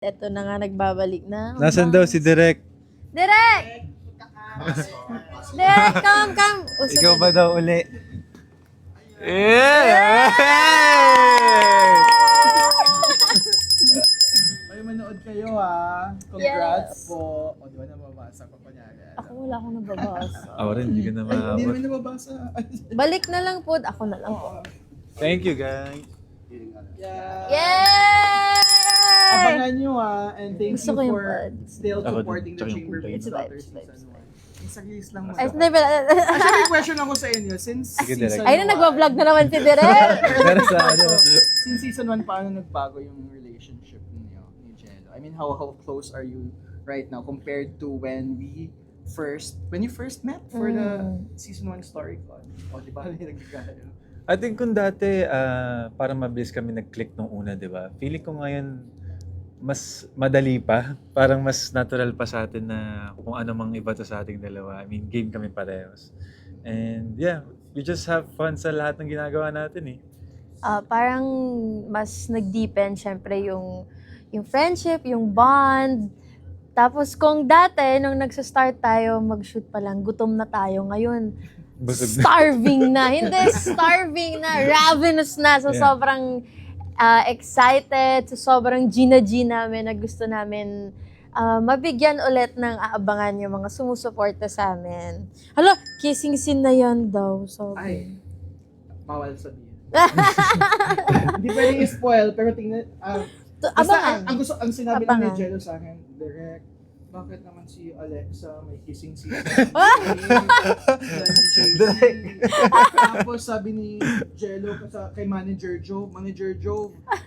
Eto na nga, nagbabalik na. Nasaan daw si Direk? Direk! Direk, come! Usap Ikaw na ba dito. daw uli? Yeah! Ay, manood kayo ha. Congrats po. O, di ba nababasa ko pa niya? Ako wala akong nababasa. Ako rin, hindi ko na Ay, hindi maabot. naman nababasa. Balik na lang po. Ako na lang po. Thank you, guys. Yeah. Yay! Abangan nyo ha. And thank Gusto you ko yung for buds. still Ako din. supporting the Tsaka yung Chamber kulay. Beats It's Daughters vibes, Season vibes. 1. Isang release lang Ay, muna. never. Actually, may question ako sa inyo. Since Sige, Direk. season Ay, na nagwa-vlog na naman si Direk. Pero sa ano? Since season 1, paano nagbago yung relationship niyo ni Jello? I mean, how close are you right now compared to when you first met for the season 1 story con? O, di ba? Nagkakayo. I think kung dati, parang mabilis kami nag-click nung una, di ba? Feeling ko ngayon, mas madali pa. Parang mas natural pa sa atin na kung ano mang iba to sa ating dalawa. I mean, game kami parehos. And yeah, we just have fun sa lahat ng ginagawa natin eh. Parang mas nag-deepen syempre yung friendship, yung bond. Tapos kung dati, nung nagsa-start tayo, mag-shoot pa lang, gutom na tayo. Ngayon, Busog na. starving na. Hindi, starving na. Ravenous na. So, Yeah. sobrang excited. So, sobrang G namin na gusto namin mabigyan ulit ng aabangan yung mga sumusuporta sa amin. Hala, kissing scene na yan daw. Ay, Sabi. bawal sabihin. Hindi pwedeng i-spoil, pero tingnan, basta Abangan. ang sinabi lang ni Abangan. Jello sa akin, Direk, bakit naman si Alexa may kissing scene? Tapos sabi ni Jello kay Manager Joe,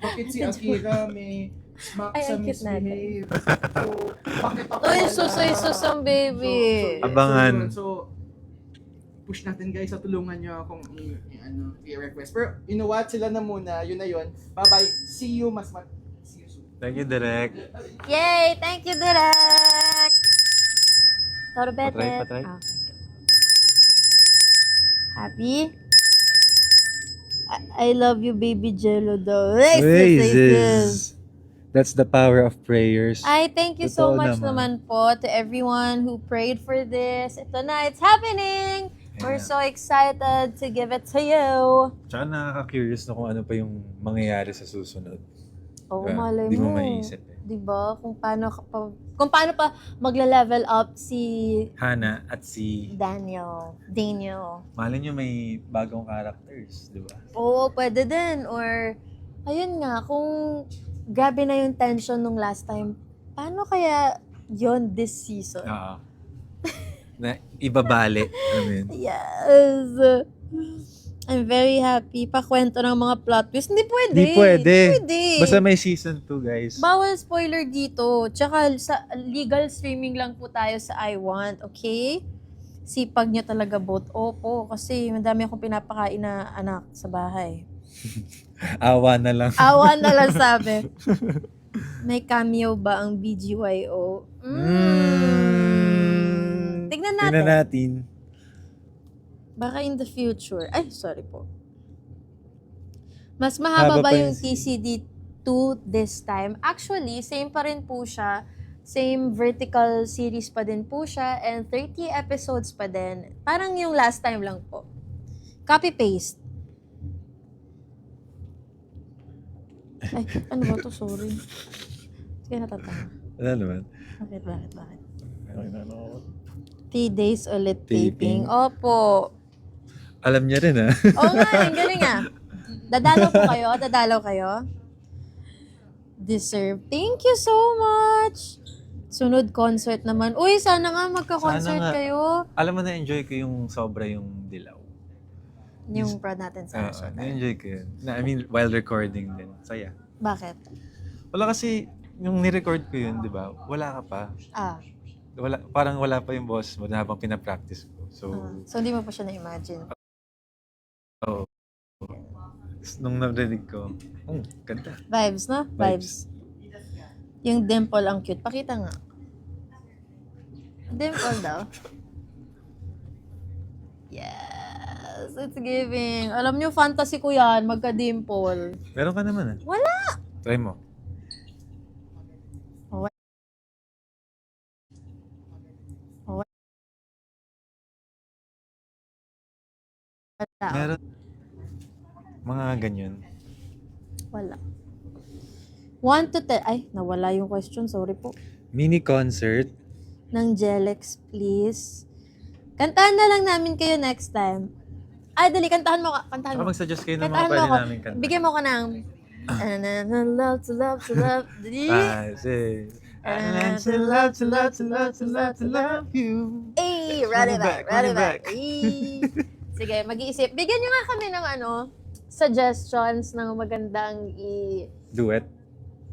bakit si Akira may smack Ay, sa ang cute natin. misbehave? So, bakit ako Uy, wala? susang baby. Abangan. So, push natin guys, sa tulungan nyo akong i-request. Pero, you know what? Sila na muna. Yun na yun. Bye-bye. See you. See you soon. Thank you, Direk. Yay! Thank you, Direk! Toro betet. Patry. Okay. Happy? I love you, baby Jello daw. Praises. That's the power of prayers. Ay, thank you so Totoo much naman naman. po to everyone who prayed for this. Ito na, it's happening! We're Yeah. so excited to give it to you. Tsaka nakaka-curious na kung ano pa yung mangyayari sa susunod. Oh, Diba? malay Di mo mo. maiisip eh. Diba? Kung paano pa magla-level up si Hana at si... Daniel. Malay nyo may bagong characters, di ba? Oo, pwede din. Or, ayun nga, kung grabe na yung tension nung last time, paano kaya yon this season? Oo. Na ibabali. I mean, Yes! I'm very happy. Pakwento ng mga plot twist. Hindi pwede. Di pwede. Hindi pwede. basta may season 2, guys. Bawal spoiler dito. Tsaka sa legal streaming lang po tayo sa I Want, okay? Sipag niya talaga both. Opo, kasi madami akong pinapakain na anak sa bahay. Awa na lang. Awa na lang sabi. May cameo ba ang BGYO? Tignan natin. Tingnan natin. Baka in the future. Ay, sorry po. Mas mahaba Haba ba pa yung yung TCD2 this time? Actually, same pa rin po siya. Same vertical series pa din po siya. And 30 episodes pa din. Parang yung last time lang po. Copy-paste. Ay, ano ba to? Sorry. Sige, natatawa. Ano naman? Bakit? Okay na, 3 days ulit taping. Taping. Opo. Alam niya rin, ha? Oo nga, ang galing ah. Dadalaw kayo? Deserve. Thank you so much. Sunod concert naman. Uy, sana nga magka-concert Sana nga. kayo. Alam mo, na-enjoy ko yung sobra yung dilaw. Yung prod natin sa Oo, shot. na-enjoy ko yun. I mean, while recording din. Saya. Bakit? Wala kasi, yung ni-record ko yun, di ba? Wala ka pa. Parang wala pa yung boss mo na habang pinapractice ko. So, So hindi mo pa siya na-imagine. nung narinig ko, ganda. Vibes, no? Vibes. Yung dimple ang cute. Pakita nga. Dimple daw. Yes, it's giving. Alam niyo, fantasy ko yan, magka-dimple. Meron ka naman, Wala! Try mo. Meron mga ganyan. Wala. 1 to 10. Ay, nawala yung question. Sorry po. Mini concert. Ng Jelex, please. Kantahan na lang namin kayo next time. Ay, dali, kantahan mo. Kantahan Baka mo. mag-suggest kayo ng mga Kantahan mo pwede ako. namin kanta. Bigyan mo ko ng love to love to love. Dali. 5, 6. I learned to love, to love, to love, to love, to love you. Ay, run it back, run it back. back. Ay. Sige, mag-iisip. Bigyan nyo nga kami ng suggestions ng magandang Duet.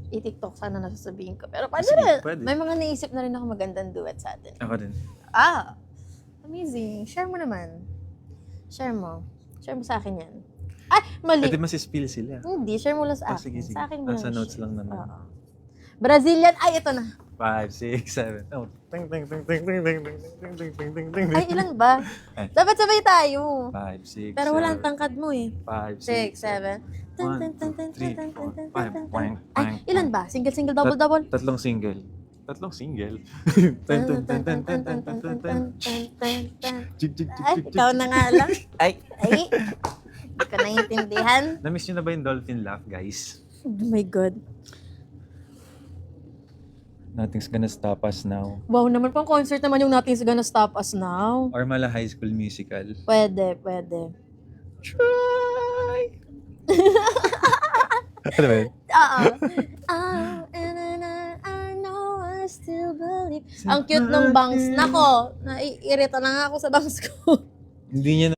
i-TikTok sana nasasabihin ko. Pero pwede Sige, rin. pwede. May mga naisip na rin ako magandang duet sa atin. Ako din. Amazing. Share mo naman. Share mo. Share mo sa akin yan. Ay, mali. Pwede masispill sila. Hindi, share mo lang sa akin. Sige, sige. Sa akin mo Nasa lang notes share. lang naman. Oo. Brazilian. Ay, ito na. 5, 6, 7. Oh. Ting, ting, ting, ting, ting, ting, ting, ting, ting, ting, ting, ting. Ay, ilan ba? Eh. Dapat sabay tayo. 5, 6, Pero walang tangkad mo eh. 5, 6, 6, 7. 1, 2, 3, 4, 5. Ay, ilan ba? Single, single, double, double? Tatlong single. Tatlong single. Ay, ikaw na nga lang. Ay. Ay, hindi ko naiintindihan. Na-miss nyo na ba yung dolphin laugh, guys? Oh my God. Nothing's gonna stop us now. Wow naman, pang concert naman yung Nothing's Gonna Stop Us Now. Or mala High School Musical. Pwede, pwede. Try! Ano ba yun? Oo. I know I still believe. Ang cute ng bangs. Nako, naiirita na nga ako sa bangs ko. Hindi niya na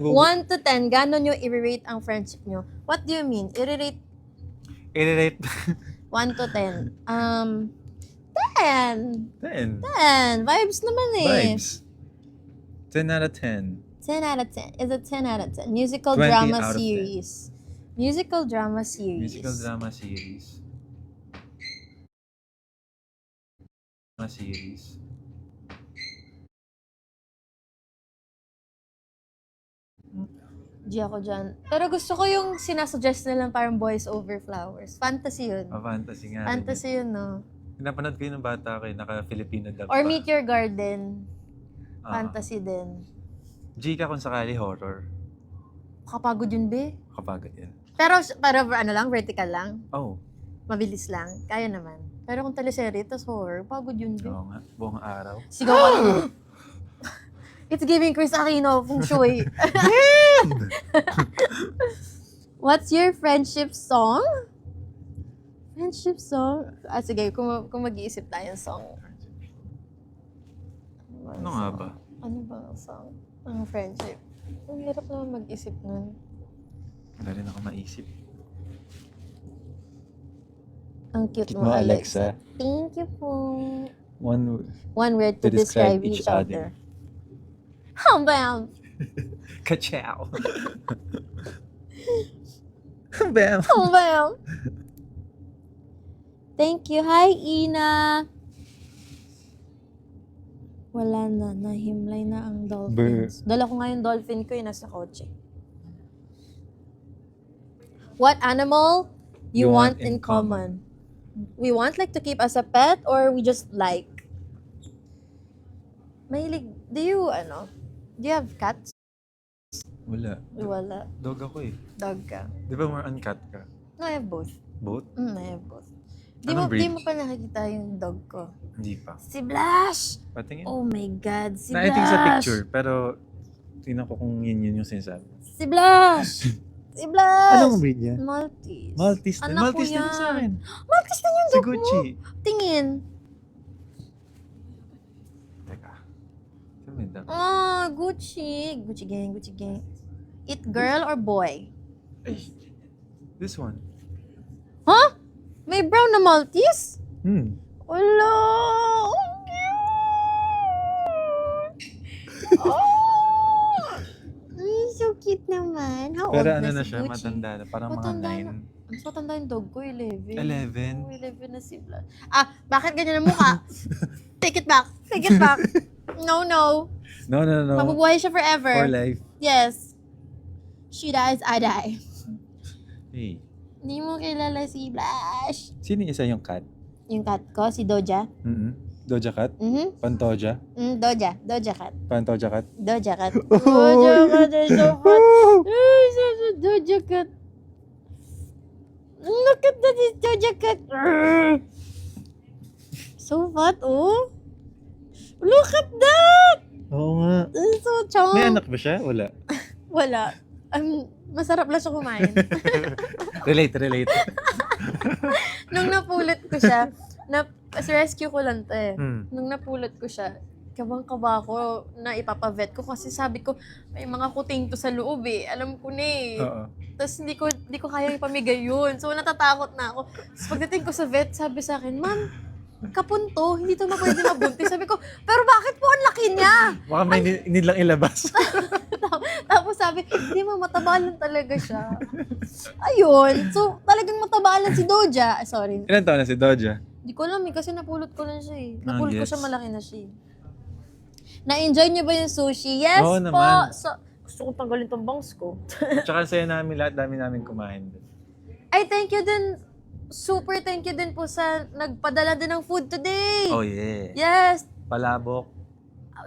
1 to 10, gano'n nyo i-rate ang friendship nyo? What do you mean? I-rate i-rate. 1 to 10. 10. 10. 10. Vibes naman eh. Vibes. 10 out of 10. 10 out of 10. Is a 10 out of 10. Musical 20 drama out of 10. series. Musical drama series. Musical drama series. Drama series. Di ako dyan. Pero gusto ko yung sinasuggest nilang parang boys over flowers. Fantasy yun. Fantasy nga. Fantasy yun, no? Pinapanood ko yun ng bata ko, naka-Filipino dub Or pa. Meet Your Garden. Ah. Fantasy din. Gika kung sakali horror. Kapagod yun, be. Kapagod yan. Pero ano lang, vertical lang. Oh, Mabilis lang. Kaya naman. Pero kung teleserye, tas horror, pagod yun, be. oo nga. Buong araw. Sigaw ka lang. It's giving Chris Aquino feng shui. What's your friendship song? Friendship song? Sige, kung mag-iisip tayong song. Ano nga ba? Ano ba ang song? Ang friendship. Ang hirap naman mag-isip nun. Wala rin ako maisip. Ang cute Cute mo, mo, Alexa. Alexa. Thank you po. One One word to describe each other. Bam! Ka-chow. Bam. Bam! Thank you. Hi, Ina! Wala na. Nahimlay na ang dolphins. Dala ko nga yung dolphin ko yung nasa kotse. What animal you want in common? We want like to keep as a pet or we just like? Mahilig, do you have cats? Wala. Wala. Dog ako eh. Dog ka. Di ba more on cat ka? No, I have both. Both? I have both. Di Anong mo, di breed? mo pa nakikita yung dog ko. Hindi pa. Si Blush! Patingin. Oh my God, si Na, Blush! I think sa picture, pero tingnan ko kung yun yung sinasabi. Si Blush! Si Blush! Anong breed niya? Maltese. Maltese din. Anak ko Maltese din yan. sa akin. Maltese din yung Si dog Gucci. mo. Tingin. Teka. Saan may dog? Gucci. Gucci gang, Gucci gang. It girl or boy? Ay, this one. Huh? May brown na Maltese? Wala! Ang cute! Oh! Ay, so cute naman. How Pero old ano na na si siya, Gucci? matanda na. Parang mga Matanda 9. na. Mas matanda yung dog ko, 11. 11? Oo, 11 na si Vlad. Bakit ganyan ang mukha? Take it back. Take it back. No. No. Mabubuhay siya forever. For life. Yes. She dies, I die. Hey. Hindi mo kilala si Blush. Sino yung isa yung cat? Yung cat ko, si Doja. Doja Cat? Mhm. Pantoja? Doja Cat. Pantoja Cat? Doja Cat. Doja Cat is so fat. Ay, Doja Cat. Look at that, is Doja Cat. So fat, oh. Look at that! Oo nga. It's so chong. May anak ba siya? Wala. Wala. Masarap lang siya kumain. Relate. Nung napulot ko siya, rescue ko lang to eh. Hmm. Nung napulot ko siya, kabang-kaba ko na ipapavet ko kasi sabi ko, may mga kuting to sa loob eh. Alam ko na eh. Oo. Tapos hindi ko kaya ipamigay yun. So natatakot na ako. Tapos pagdating ko sa vet, sabi sa akin, Ma'am, kapunto, hindi to na pwede mabuntis. Sabi ko, pero bakit po ang laki niya? Baka may need lang ilabas. Tapos sabi, hindi mo, matabalan talaga siya. Ayun. So, talagang matabalan si Doja. Sorry. Ilan taon na si Doja? Hindi ko alam eh, kasi napulot ko lang siya eh. Ah, Napulot ko yes. siya, malaki na siya eh. Na-enjoy niyo ba yung sushi? Yes Oo po! naman. So, gusto ko tanggalin tong bangs ko. Tsaka saya namin lahat, dami namin kumain. Ay, thank you din. Super thank you din po sa nagpadala din ng food today. Oh yeah. Yes! Palabok.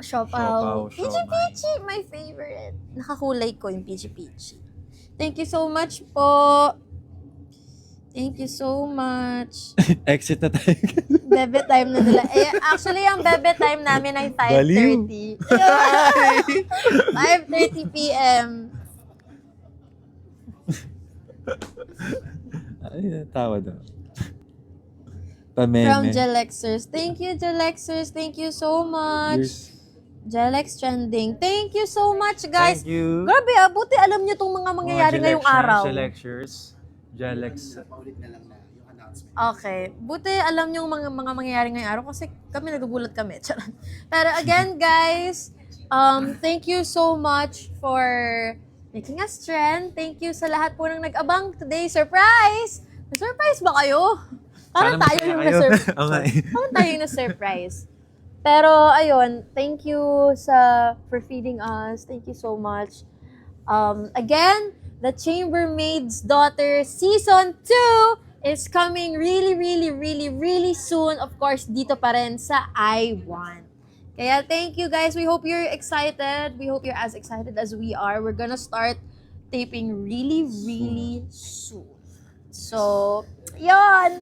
Siopaw. Siopaw, Peachy siomai. Peachy, my favorite. Nakakulay ko yung Peachy Peachy. Thank you so much po. Thank you so much. Exit na tayo. Bebe time na nila. Eh, actually, ang bebe time namin ay 5:30. 5:30 p.m. Ay, tawa daw. From Pameme. Jelexers. Thank you, Jelexers. Thank you so much. Yes. Jelex Trending. Thank you so much, guys. Thank you. Grabe, buti alam niyo itong mga mangyayari ngayong araw. Lectures. Jelex. Okay. Buti alam niyo yung mga mangyayari ngayong araw kasi kami nagugulat kami. Charot. Pero again, guys, thank you so much for making us trend. Thank you sa lahat po ng nag-abang today. Surprise! Na-surprise ba kayo? Parang tayo yung na-surprise. Oo nga eh. Parang tayo yung na-surprise. Pero ayun, thank you for feeding us. Thank you so much. Again, The Chambermaid's Daughter Season 2 is coming really soon. Of course, dito pa rin sa I1. Kaya thank you guys. We hope you're excited. We hope you're as excited as we are. We're gonna start taping really soon. So, yon.